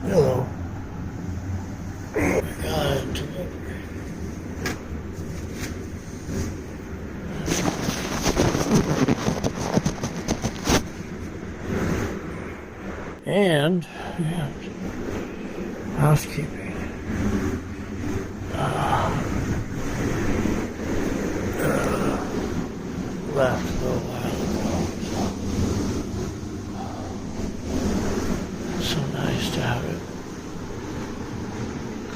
Hello. Oh my God. And, yeah, housekeeping. Left a little while ago. So nice to have it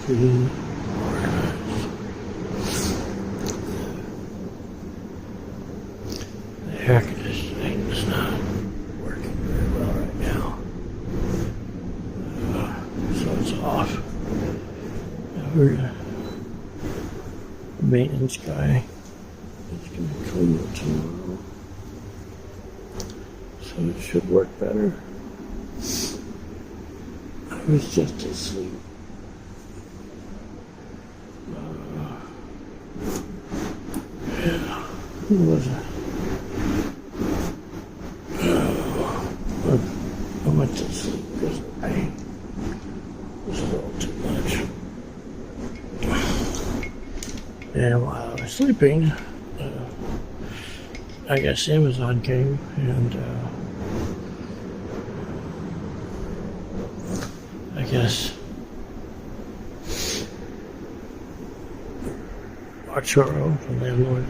clean, organized. The air conditioning is not working very well right now. So it's off. We're the maintenance guy. It's going to clean it tomorrow. So it should work better. I was just asleep. Yeah. Who was it? I went to sleep because I was a little too much. And while I was sleeping, I guess Amazon came and I guess Arturo, the landlord,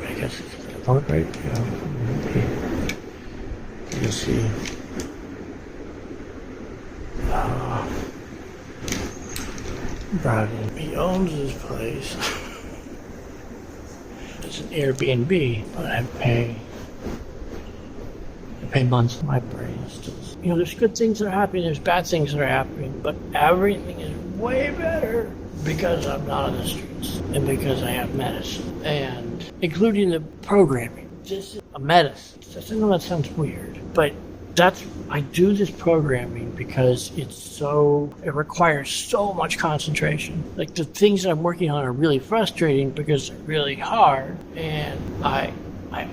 I guess it's the phone, right? Yeah. You see. He owns his place. It's an Airbnb, but I pay months. My brain is still. There's good things that are happening, there's bad things that are happening, but everything is way better because I'm not on the streets and because I have medicine, and including the programming. This is a medicine. I know that sounds weird, but I do this programming because it requires so much concentration. Like, the things that I'm working on are really frustrating because they're really hard, and I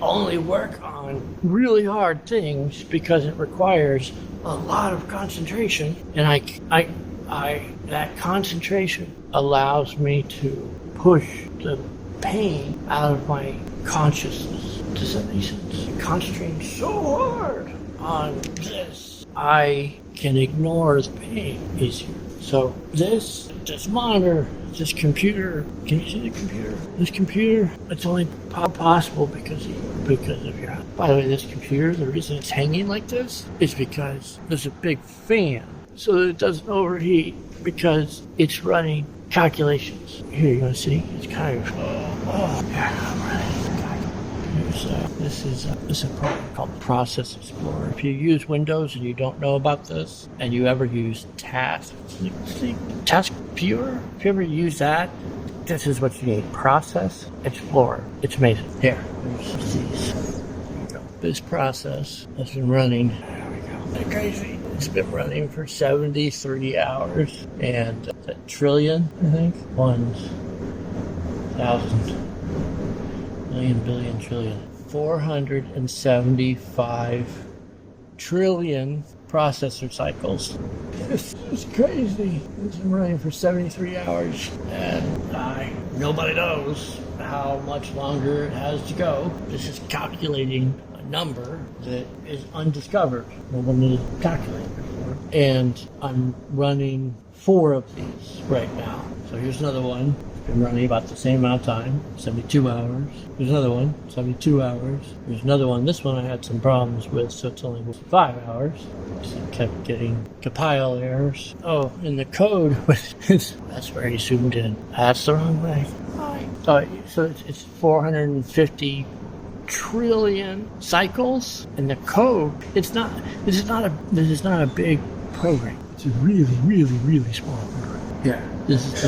only work on really hard things because it requires a lot of concentration, and that concentration allows me to push the pain out of my consciousness. Does that make sense? Concentrating so hard on this, I can ignore the pain easier. So this monitor, this computer, can you see the computer? This computer, it's only possible because of your. By the way, this computer, the reason it's hanging like this is because there's a big fan so that it doesn't overheat, because it's running calculations. Here, you want to see? It's kind of. I'm running. This is a program called Process Explorer. If you use Windows and you don't know about this, and you ever use Task Viewer, if you ever use that, this is what you need. Process Explorer. It's amazing. Here, there's these. There you go. This process has been running. There we go. Isn't that crazy? It's been running for 73 hours, and a trillion, I think, 1,000 million, billion, trillion. 475 trillion processor cycles. This is crazy. It's been running for 73 hours, and nobody knows how much longer it has to go. This is calculating a number that is undiscovered. No one needed to calculate before. And I'm running 4 of these right now. So here's another one. Been running about the same amount of time, 72 hours. There's another one, 72 hours. There's another one. This one I had some problems with, so it's only 5 hours. So I kept getting compile errors. Oh, and the code, that's where he zoomed in. That's the wrong way. So it's 450 trillion cycles, and the code, this is not a big program. It's a really, really, really small program. Yeah, this is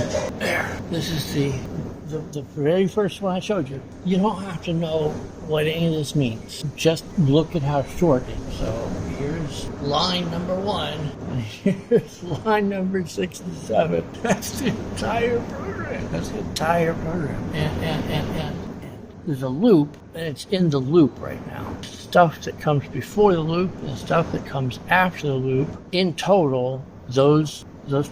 the very first one I showed you. You don't have to know what any of this means. Just look at how short it is. So here's line number 1, and here's line number 6 and 7. That's the entire program. And there's a loop, and it's in the loop right now. Stuff that comes before the loop and stuff that comes after the loop. In total, those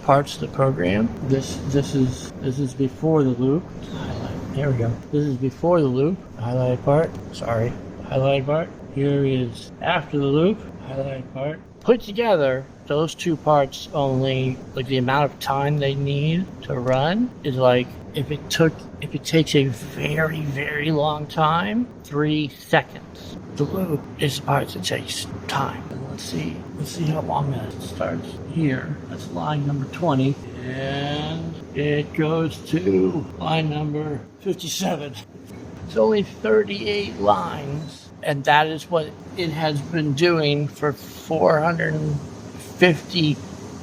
parts of the program. This is before the loop. Highlight. There we go. This is before the loop. Highlighted part. Sorry. Highlighted part. Here is after the loop. Highlighted part. Put together, those two parts only, like the amount of time they need to run is like, if it takes a very, very long time, 3 seconds. The loop is the part that takes time. And let's see how long that starts here. That's line number 20. And it goes to line number 57. It's only 38 lines. And that is what it has been doing for 450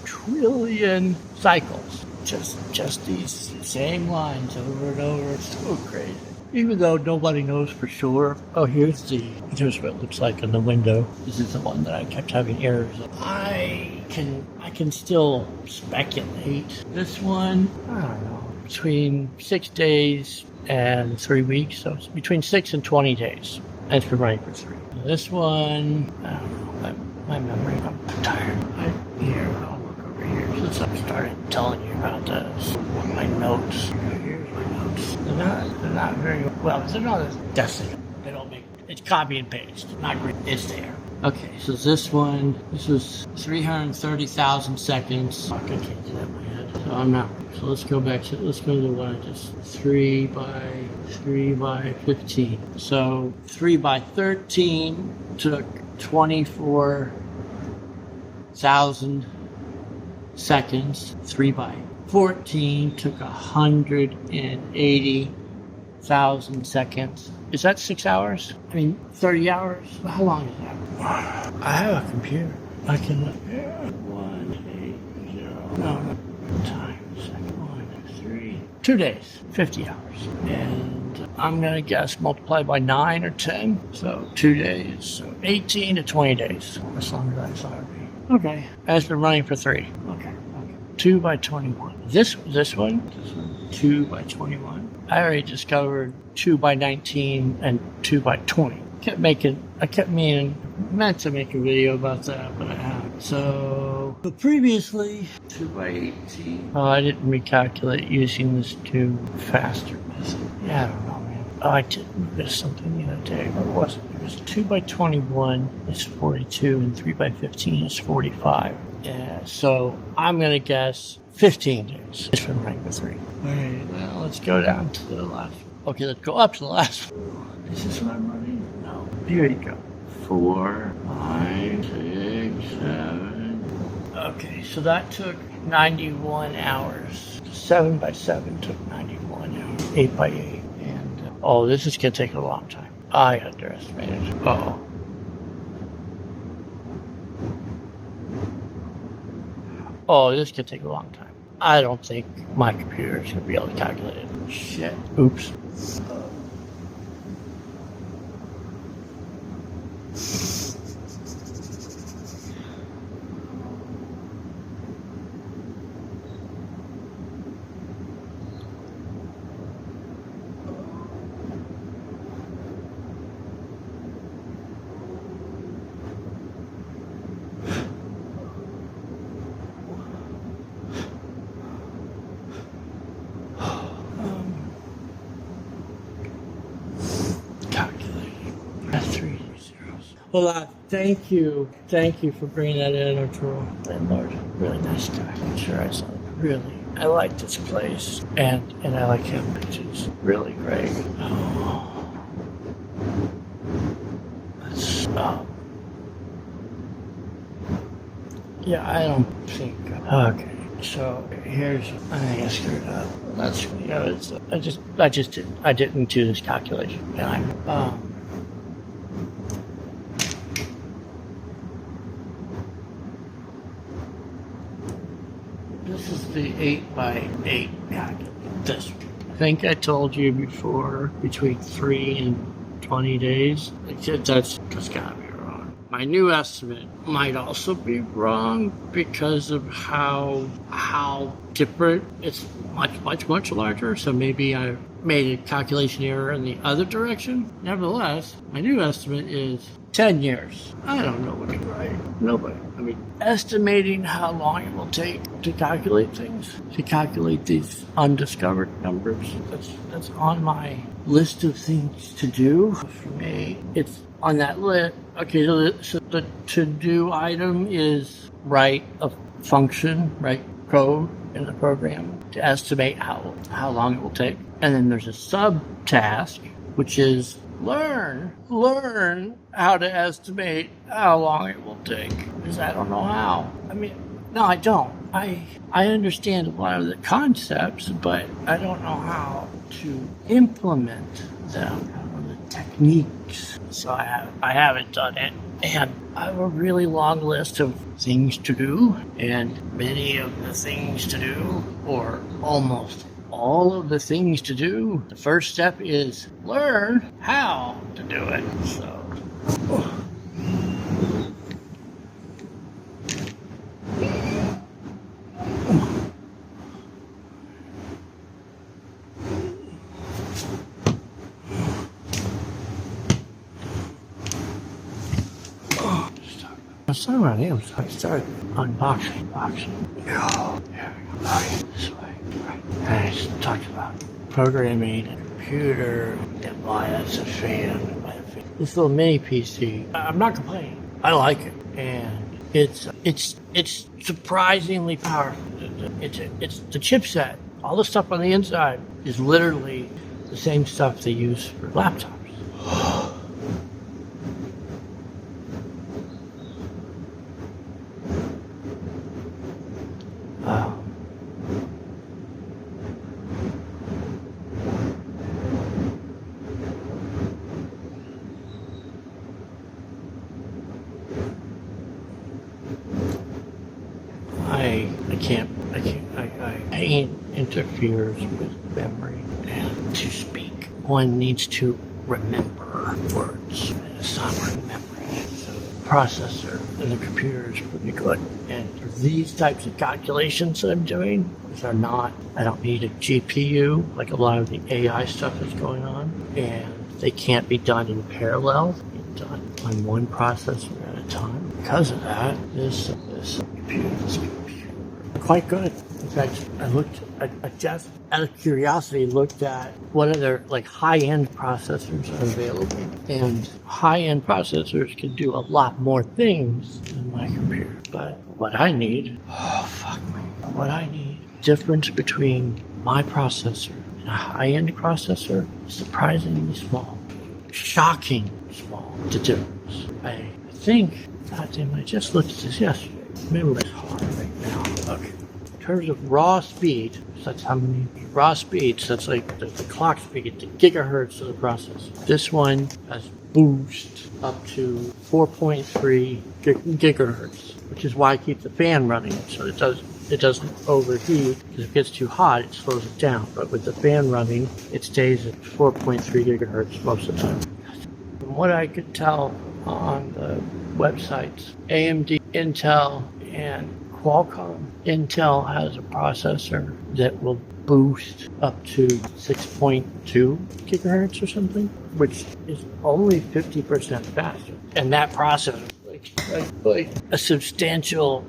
trillion cycles. Just these same lines over and over. It's so crazy. Even though nobody knows for sure. Oh, here's what it looks like on the window. This is the one that I kept having errors of. I can still speculate. This one, I don't know, between 6 days and 3 weeks. So it's between 6 and 20 days. And it's been running for 3. This one, I don't know, my memory, I'm tired. I'll look over here since I started telling you about this. My notes. Here's my notes. They're not very well. They're not as definite. They don't make. It's copy and paste. Not great. It's there. Okay, so this was 330,000 seconds. I can't do that in my head. So I'm not. So let's go to the one just 3 by 15. So 3 by 13 took 24,000 seconds. 3 by 14 took 180,000 seconds. Is that 6 hours? 30 hours? How long is that? I have a computer. I can look. 180. No. Time. 2 days, 50 hours. And I'm going to guess multiply by 9 or 10. So 2 days. So 18 to 20 days. As long as I saw it be. Okay. It's been running for 3. Okay. 2 by 21. This one, 2 by 21. I already discovered 2 by 19 and 2 by 20. Meant to make a video about that, but I haven't. But previously, 2 by 18. Oh, I didn't recalculate using this new faster method. Yeah, I don't know, man. Oh, I did miss something the other day, but it wasn't. It was 2 by 21 is 42, and 3 by 15 is 45. Yeah, so I'm going to guess 15 days. It's been running for 3. Okay, now let's go down to the last. Okay, let's go up to the last one. Is this what I'm running? No. Here you go. 4, 5, 6, 7. Okay, so that took 91 hours. 7 by 7 took 91 hours. 8 by 8. And, this is going to take a long time. I underestimated. This could take a long time. I don't think my computer is going to be able to calculate it. Shit. Oops. Well, thank you for bringing that in, Arturo. Landlord, really nice guy. I'm sure I saw it. Really, I like this place, and I like him, which is really great. I don't think. Okay, so here's. I think I screwed up. That's I didn't do this calculation, and This is the 8 by 8 calculator. This one. I think I told you before, between 3 and 20 days. That's gotta be wrong. My new estimate might also be wrong because of how different. It's much larger. So maybe I made a calculation error in the other direction. Nevertheless, my new estimate is 10 years. I don't know what to write. Nobody. I mean, estimating how long it will take to calculate things, to calculate these undiscovered numbers. That's on my list of things to do for me. It's on that list. Okay, so the to-do item is write a function, write code in the program to estimate how long it will take. And then there's a sub-task, which is learn how to estimate how long it will take, because I don't know how. I mean, no, I don't. I understand a lot of the concepts, but I don't know how to implement them, the techniques. So I haven't done it. And I have a really long list of things to do, and many of the things to do, or almost all of the things to do, the first step is learn how to do it. So, I started unboxing. Oh, there we go. Okay, this way. Right. And I just talked about programming a computer and why that's a fan. This little mini PC, I'm not complaining. I like it, and it's surprisingly powerful. It's the chipset. All the stuff on the inside is literally the same stuff they use for laptops. Pain interferes with memory, and to speak, one needs to remember words. It's not memory. So the processor in the computer is pretty good. And for these types of calculations that I'm doing, I don't need a GPU like a lot of the AI stuff that's going on, and they can't be done in parallel. They're done on one processor at a time. Because of that, this computer quite good. In fact, I just out of curiosity looked at what other high-end processors are available. And high-end processors can do a lot more things than my computer. But what I need, difference between my processor and a high-end processor is surprisingly small. Shocking small, the difference. I think, I just looked at this yesterday. Maybe it's hard right now. Okay. In terms of raw speed, so that's how many raw speeds, that's like the clock speed, the gigahertz of the processor. This one has boost up to 4.3 gigahertz, which is why I keep the fan running, so it doesn't overheat, because if it gets too hot, it slows it down. But with the fan running, it stays at 4.3 gigahertz most of the time. From what I could tell on the websites, AMD, Intel, and Qualcomm. Intel has a processor that will boost up to 6.2 gigahertz or something, which is only 50% faster. And that processor, like a substantial,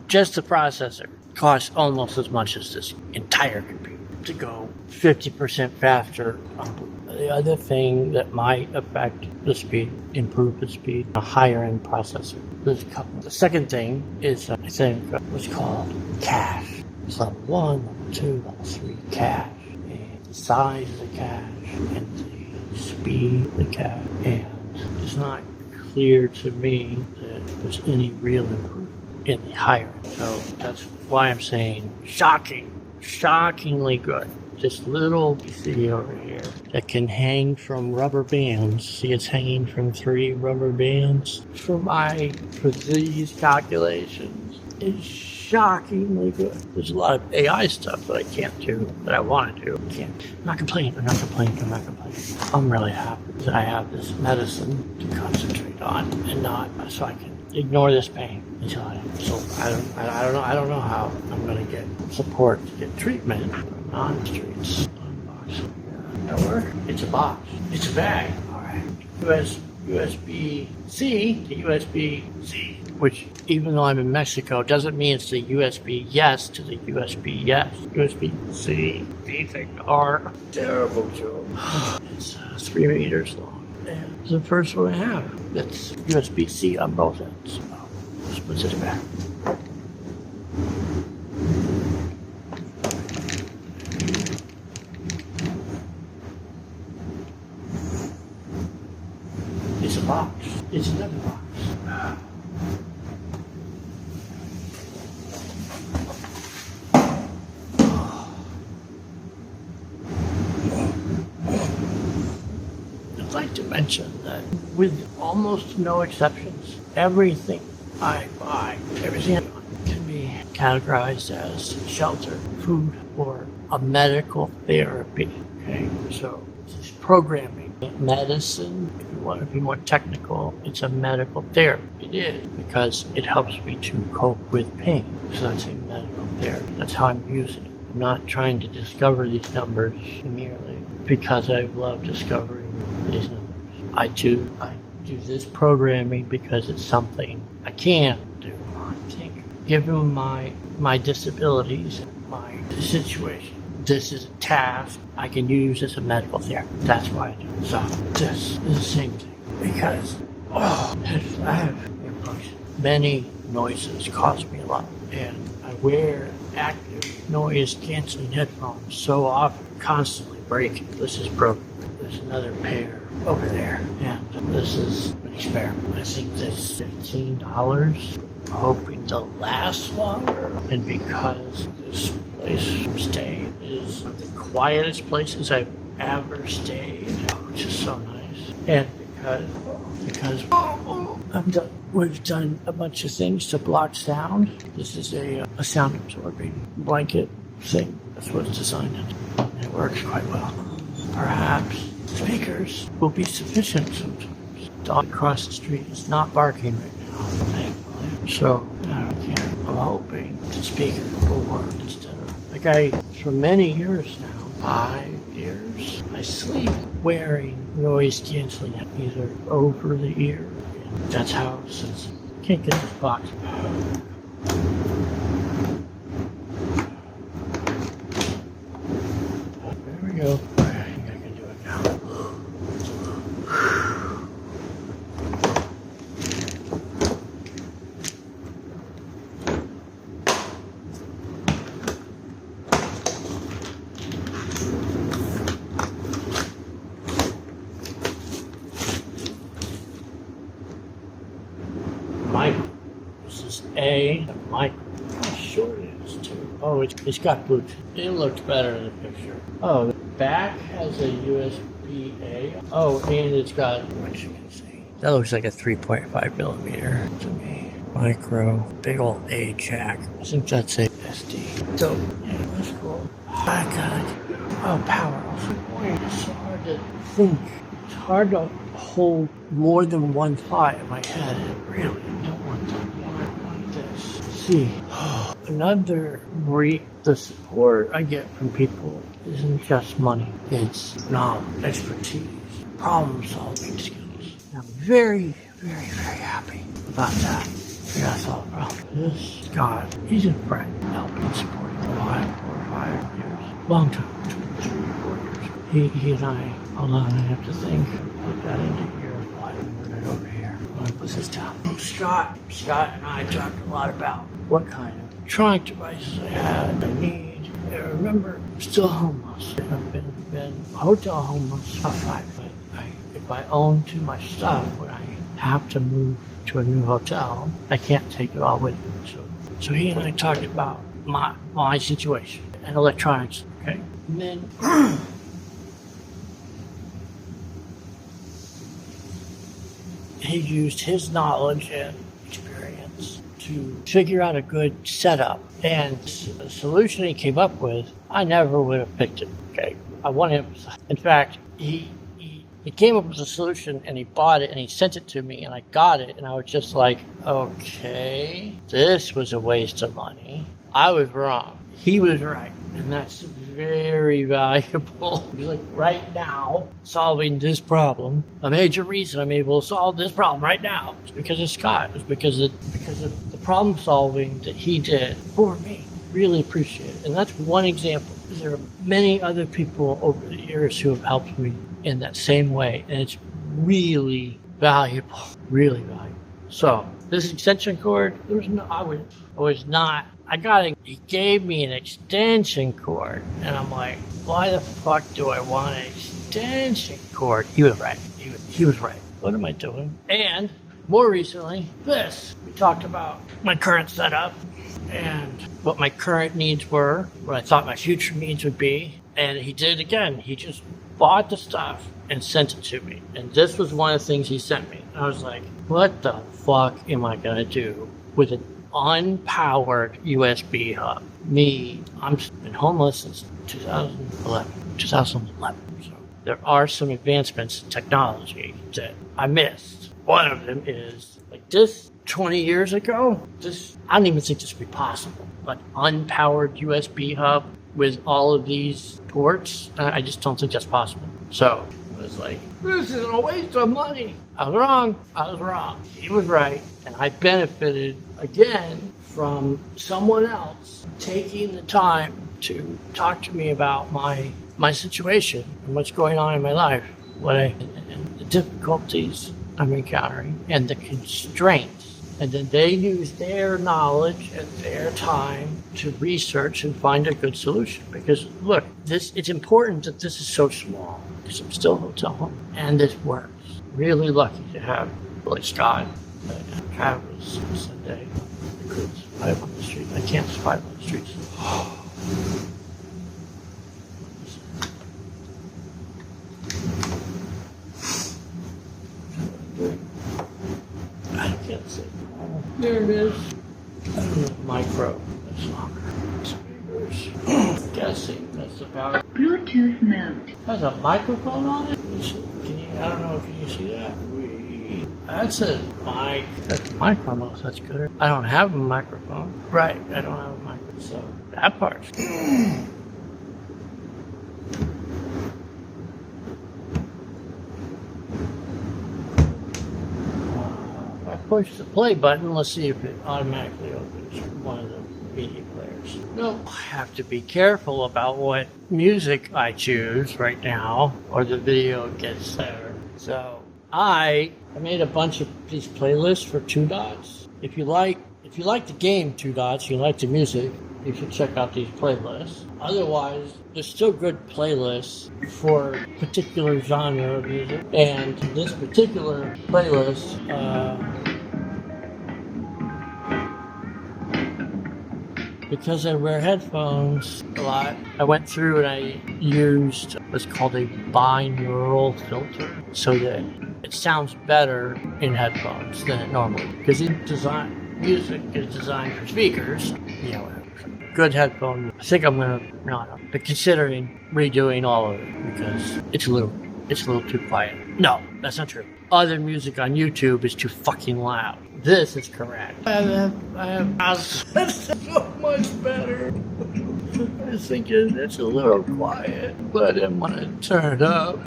just the processor costs almost as much as this entire computer to go 50% faster on boot. The other thing that might affect the speed, improve the speed, a higher end processor. There's a couple. The second thing is, I think, what's called cache. It's level 1, level 2, level 3 cache. And the size of the cache and the speed of the cache. And it's not clear to me that there's any real improvement in the higher end. So that's why I'm saying shockingly good. This little PC over here that can hang from rubber bands. See, it's hanging from 3 rubber bands for these calculations. It's shockingly good. There's a lot of AI stuff that I can't do, that I want to do. I'm not complaining. I'm really happy that I have this medicine to concentrate on, and not so I can ignore this pain until I don't know how I'm going to get support to get treatment on the streets. Unboxing. That work? It's a box. It's a bag. All right. USB-C to USB-C, which even though I'm in Mexico, doesn't mean it's the USB yes to the USB yes. USB-C. These things are terrible, Joe. It's 3 meters long. And it's the first one I have. That's USB-C on both ends. Just puts it back. It's a box. It's another box. I'd like to mention that with almost no exceptions, everything I buy, everything I buy can be categorized as shelter, food, or a medical therapy. Okay, so it's programming. Medicine, if you want to be more technical, it's a medical therapy. It is, because it helps me to cope with pain. So that's a medical therapy. That's how I'm using it. I'm not trying to discover these numbers merely because I love discovering these numbers. I do this programming because it's something I can do. I think, given my disabilities, my situation, this is a task I can use as a medical therapy. That's why I do it. So this is the same thing. Because I have earplugs. Many noises cause me a lot. And I wear active noise canceling headphones so often, constantly breaking. This is broken. There's another pair over there. And this is an experiment. I think that's $15. Hoping to last longer. And because this place I'm staying is one of the quietest places I've ever stayed, which is so nice. And because we've done a bunch of things to block sound. This is a sound absorbing blanket thing. That's what it's designed to do. And it works quite well. Perhaps speakers will be sufficient sometimes. Dog across the street is not barking right now, thankfully. So I'm hoping the speaker will work instead of for many years now, 5 years, I sleep wearing noise canceling either over the ear. That's how, since I can't get this box. There we go. I think I can do it now. Micro. This is A micro. How short it is too. Oh, it's got Bluetooth. It looks better in the picture. Oh, the back has a USB-A. Oh, and it's got, what you can see. That looks like a 3.5 millimeter to me. Micro, big old A jack. I think that's a SD. So, yeah, that's cool. I got it. Oh, power. Boy, it's so hard to think. It's hard to hold more than one thought in my head. I really don't want to want this. See, the support I get from people isn't just money. It's knowledge, expertise, problem-solving skills. I'm very, very, very happy about that. Yeah, that's all about this. God, he's a friend, helping, supporting me 4 or 5 years. Long time, 2, 3, 4 years. He and I, hold on, I have to think. Put that into here. Put it over here. I'm gonna put this down. Scott and I talked a lot about what kind of electronic devices I had, I need. I remember, I'm still homeless. I've been hotel homeless for 5 years. If I own too much stuff, when I have to move to a new hotel, I can't take it all with me. So he and I talked about my situation and electronics. Okay, and then. He used his knowledge and experience to figure out a good setup. And the solution he came up with, I never would have picked it. Okay, I want him. In fact, he came up with a solution and he bought it and he sent it to me and I got it and I was just like, okay, this was a waste of money. I was wrong. He was right. And that's very valuable. Like right now, solving this problem, a major reason I'm able to solve this problem right now is because of Scott. It's because of the problem solving that he did for me. Really appreciate it. And that's one example. There are many other people over the years who have helped me in that same way. And it's really valuable. Really valuable. So this extension cord, he gave me an extension cord, and I'm like, why the fuck do I want an extension cord? He was right. He was right. What am I doing? And more recently, we talked about my current setup and what my current needs were, what I thought my future needs would be. And he did it again. He just bought the stuff and sent it to me. And this was one of the things he sent me. I was like, what the fuck am I going to do with an unpowered USB hub? I've been homeless since 2011. So there are some advancements in technology that I missed. One of them is like this 20 years ago, I don't even think this would be possible. Like unpowered USB hub with all of these ports, I just don't think that's possible. So I was like, this is a waste of money. I was wrong. He was right. And I benefited again from someone else taking the time to talk to me about my situation and what's going on in my life, and the difficulties I'm encountering and the constraints. And then they use their knowledge and their time to research and find a good solution. Because look, it's important that this is so small, because I'm still a hotel home and this works. Really lucky to have Billy Scott and Travis and Sunday. I could survive on the street. I can't survive on the streets. I can't see. There it is. Micro. That's longer. Speakers. Guessing that's about. Bluetooth mode. Has a microphone on it? I don't know if you see that. That's a mic. That's a microphone. That's good. I don't have a microphone. Right. I don't have a microphone. So that part's good. Push the play button. Let's see if it automatically opens one of the media players. No, I have to be careful about what music I choose right now, or the video gets there. So I made a bunch of these playlists for Two Dots. If you like the game Two Dots, you like the music, you should check out these playlists. Otherwise, there's still good playlists for particular genre of music. And this particular playlist, because I wear headphones a lot, I went through and I used what's called a binaural filter so that it sounds better in headphones than it normally. Because music is designed for speakers, good headphone. I think I'm considering redoing all of it because it's a little too quiet. No, that's not true. Other music on YouTube is too fucking loud. This is correct. That's so much better. I was thinking it's a little quiet, but I didn't want to turn it up.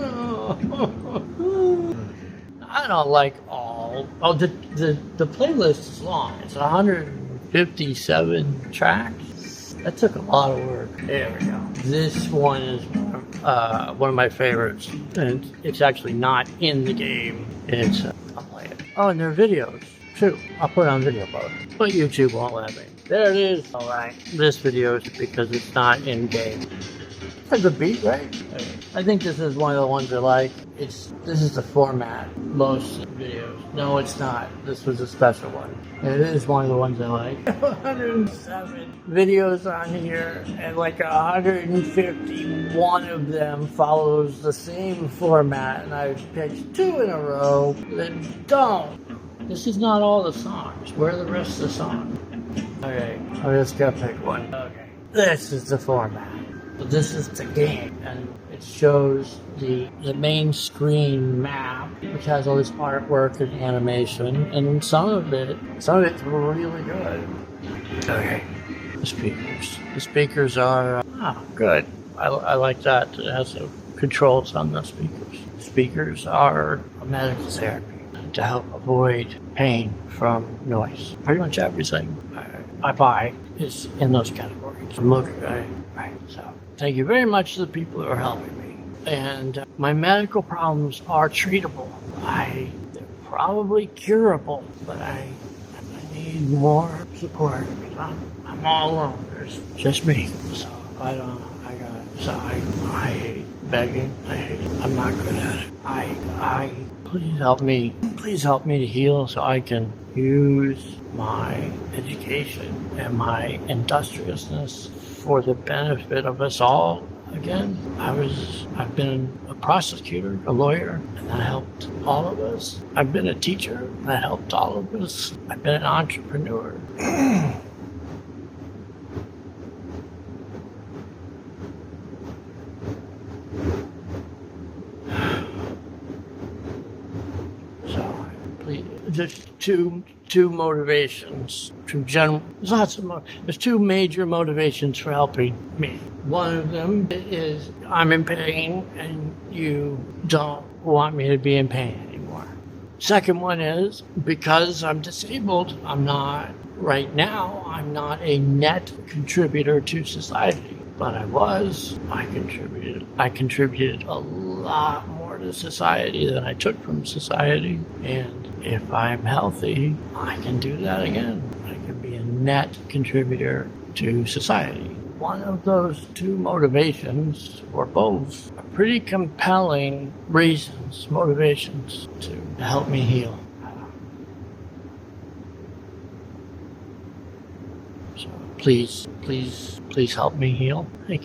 I don't like all. Oh, the playlist is long. It's 157 tracks. That took a lot of work. There we go. This one is one of my favorites, and it's actually not in the game. I'll play it. Oh, and there are videos too. I'll put it on video mode, but YouTube won't let me. There it is. All right, this video is because it's not in game. Has a beat, right? I think this is one of the ones I like. This is the format. Most videos. No, it's not. This was a special one. It is one of the ones I like. 107 videos on here, and like 151 of them follows the same format, and I picked 2 in a row that don't. This is not all the songs. Where are the rest of the songs? Okay, I'm just gonna pick one. Okay, this is the format. But this is the game, and it shows the main screen map, which has all this artwork and animation, and some of it's really good. Okay, the speakers are Ah, good. I like that. It has controls on the speakers. Speakers are a medical therapy to help avoid pain from noise. Pretty much everything I buy is in those categories. I'm looking right. So thank you very much to the people who are helping me. And my medical problems are treatable. They're probably curable, but I need more support. I'm all alone. There's just me. So I hate begging. I'm not good at it. Please help me. Please help me to heal so I can use my education and my industriousness for the benefit of us all. Again, I've been a prosecutor, a lawyer, and that helped all of us. I've been a teacher, and that helped all of us. I've been an entrepreneur. So, please, there's two motivations, there's two major motivations for helping me. One of them is I'm in pain and you don't want me to be in pain anymore. Second one is because I'm disabled, I'm not a net contributor to society, but I contributed a lot more to society than I took from society, and if I'm healthy, I can do that again. I can be a net contributor to society. One of those two motivations, or both, are pretty compelling motivations to help me heal. So please help me heal. Thank you.